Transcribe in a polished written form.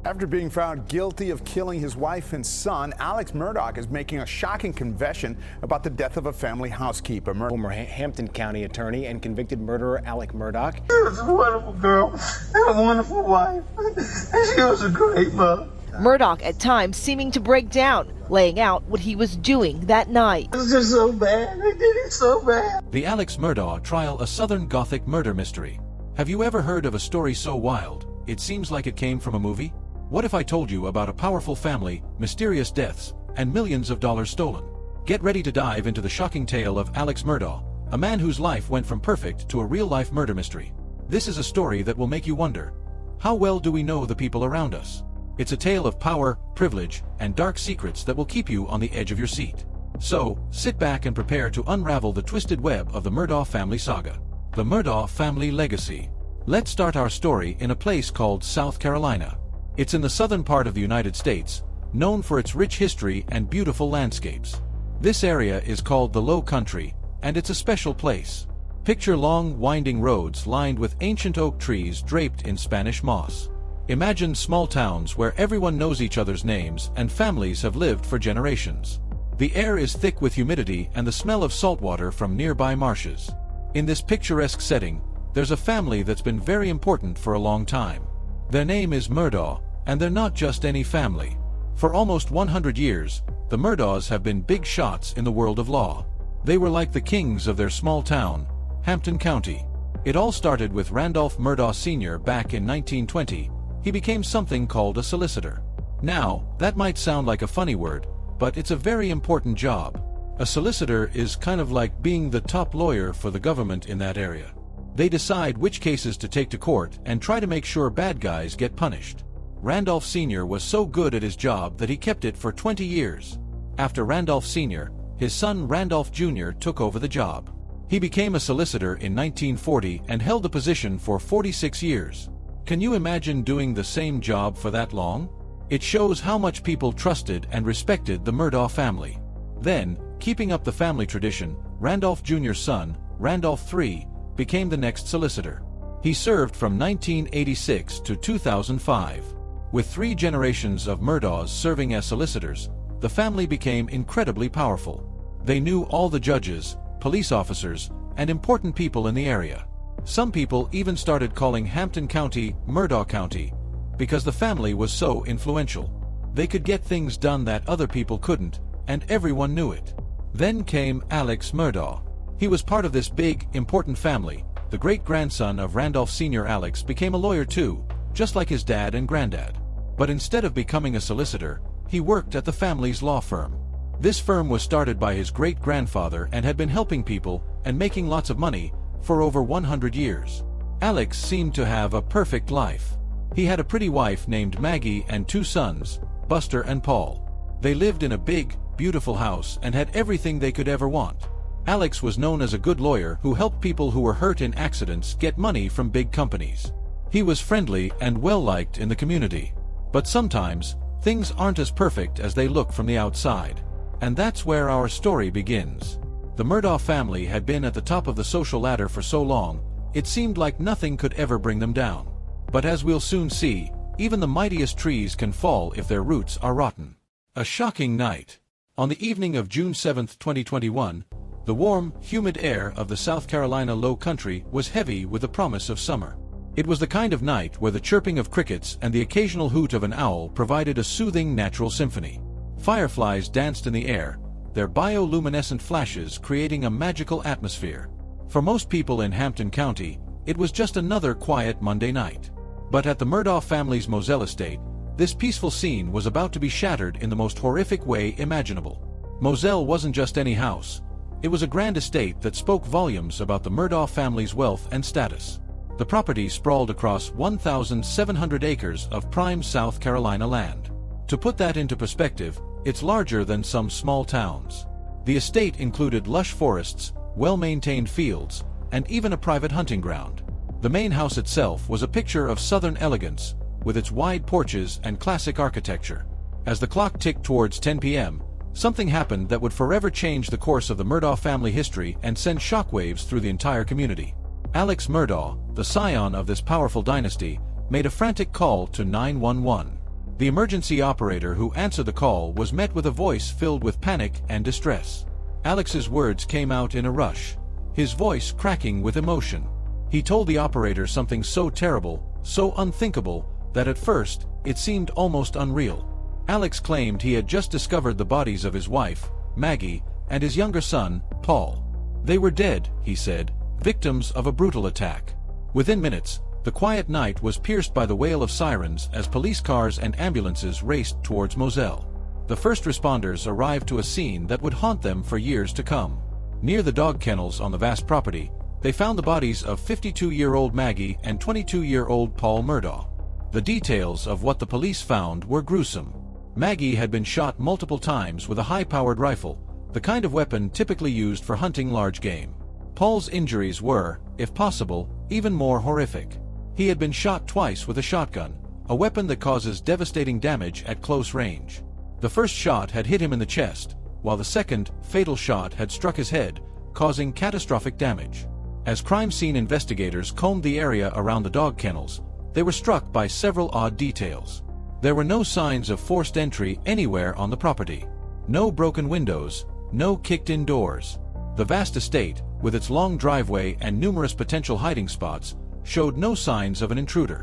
After being found guilty of killing his wife and son, Alex Murdaugh is making a shocking confession about the death of a family housekeeper. Former Hampton County attorney and convicted murderer Alex Murdaugh. She was a wonderful girl and a wonderful wife, and she was a great mother. Murdaugh at times seeming to break down, laying out what he was doing that night. It was just so bad. They did it so bad. The Alex Murdaugh trial, a Southern Gothic murder mystery. Have you ever heard of a story so wild, it seems like it came from a movie? What if I told you about a powerful family, mysterious deaths, and millions of dollars stolen? Get ready to dive into the shocking tale of Alex Murdaugh, a man whose life went from perfect to a real-life murder mystery. This is a story that will make you wonder, how well do we know the people around us? It's a tale of power, privilege, and dark secrets that will keep you on the edge of your seat. So, sit back and prepare to unravel the twisted web of the Murdaugh family saga. The Murdaugh family legacy. Let's start our story in a place called South Carolina. It's in the southern part of the United States, known for its rich history and beautiful landscapes. This area is called the Low Country, and it's a special place. Picture long, winding roads lined with ancient oak trees draped in Spanish moss. Imagine small towns where everyone knows each other's names and families have lived for generations. The air is thick with humidity and the smell of salt water from nearby marshes. In this picturesque setting, there's a family that's been very important for a long time. Their name is Murdaugh, and they're not just any family. For almost 100 years, the Murdaughs have been big shots in the world of law. They were like the kings of their small town, Hampton County. It all started with Randolph Murdaugh Sr. back in 1920. He became something called a solicitor. Now, that might sound like a funny word, but it's a very important job. A solicitor is kind of like being the top lawyer for the government in that area. They decide which cases to take to court and try to make sure bad guys get punished. Randolph Sr. was so good at his job that he kept it for 20 years. After Randolph Sr., his son Randolph Jr. took over the job. He became a solicitor in 1940 and held the position for 46 years. Can you imagine doing the same job for that long? It shows how much people trusted and respected the Murdaugh family. Then, keeping up the family tradition, Randolph Jr.'s son, Randolph III, became the next solicitor. He served from 1986 to 2005. With 3 generations of Murdaughs serving as solicitors, the family became incredibly powerful. They knew all the judges, police officers, and important people in the area. Some people even started calling Hampton County Murdaugh County, because the family was so influential. They could get things done that other people couldn't, and everyone knew it. Then came Alex Murdaugh. He was part of this big, important family. The great-grandson of Randolph Sr. Alex became a lawyer too, just like his dad and granddad. But instead of becoming a solicitor, he worked at the family's law firm. This firm was started by his great-grandfather and had been helping people and making lots of money for over 100 years. Alex seemed to have a perfect life. He had a pretty wife named Maggie and 2 sons, Buster and Paul. They lived in a big, beautiful house and had everything they could ever want. Alex was known as a good lawyer who helped people who were hurt in accidents get money from big companies. He was friendly and well-liked in the community. But sometimes, things aren't as perfect as they look from the outside. And that's where our story begins. The Murdaugh family had been at the top of the social ladder for so long, it seemed like nothing could ever bring them down. But as we'll soon see, even the mightiest trees can fall if their roots are rotten. A shocking night. On the evening of June 7, 2021, the warm, humid air of the South Carolina Low Country was heavy with the promise of summer. It was the kind of night where the chirping of crickets and the occasional hoot of an owl provided a soothing natural symphony. Fireflies danced in the air, their bioluminescent flashes creating a magical atmosphere. For most people in Hampton County, it was just another quiet Monday night. But at the Murdaugh family's Moselle estate, this peaceful scene was about to be shattered in the most horrific way imaginable. Moselle wasn't just any house. It was a grand estate that spoke volumes about the Murdaugh family's wealth and status. The property sprawled across 1,700 acres of prime South Carolina land. To put that into perspective, it's larger than some small towns. The estate included lush forests, well-maintained fields, and even a private hunting ground. The main house itself was a picture of Southern elegance, with its wide porches and classic architecture. As the clock ticked towards 10 p.m., something happened that would forever change the course of the Murdaugh family history and send shockwaves through the entire community. Alex Murdaugh, the scion of this powerful dynasty, made a frantic call to 911. The emergency operator who answered the call was met with a voice filled with panic and distress. Alex's words came out in a rush, his voice cracking with emotion. He told the operator something so terrible, so unthinkable, that at first, it seemed almost unreal. Alex claimed he had just discovered the bodies of his wife, Maggie, and his younger son, Paul. They were dead, he said, victims of a brutal attack. Within minutes, the quiet night was pierced by the wail of sirens as police cars and ambulances raced towards Moselle. The first responders arrived to a scene that would haunt them for years to come. Near the dog kennels on the vast property, they found the bodies of 52-year-old Maggie and 22-year-old Paul Murdaugh. The details of what the police found were gruesome. Maggie had been shot multiple times with a high-powered rifle, the kind of weapon typically used for hunting large game. Paul's injuries were, if possible, even more horrific. He had been shot twice with a shotgun, a weapon that causes devastating damage at close range. The first shot had hit him in the chest, while the second, fatal shot had struck his head, causing catastrophic damage. As crime scene investigators combed the area around the dog kennels, they were struck by several odd details. There were no signs of forced entry anywhere on the property. No broken windows, no kicked-in doors. The vast estate, with its long driveway and numerous potential hiding spots, showed no signs of an intruder.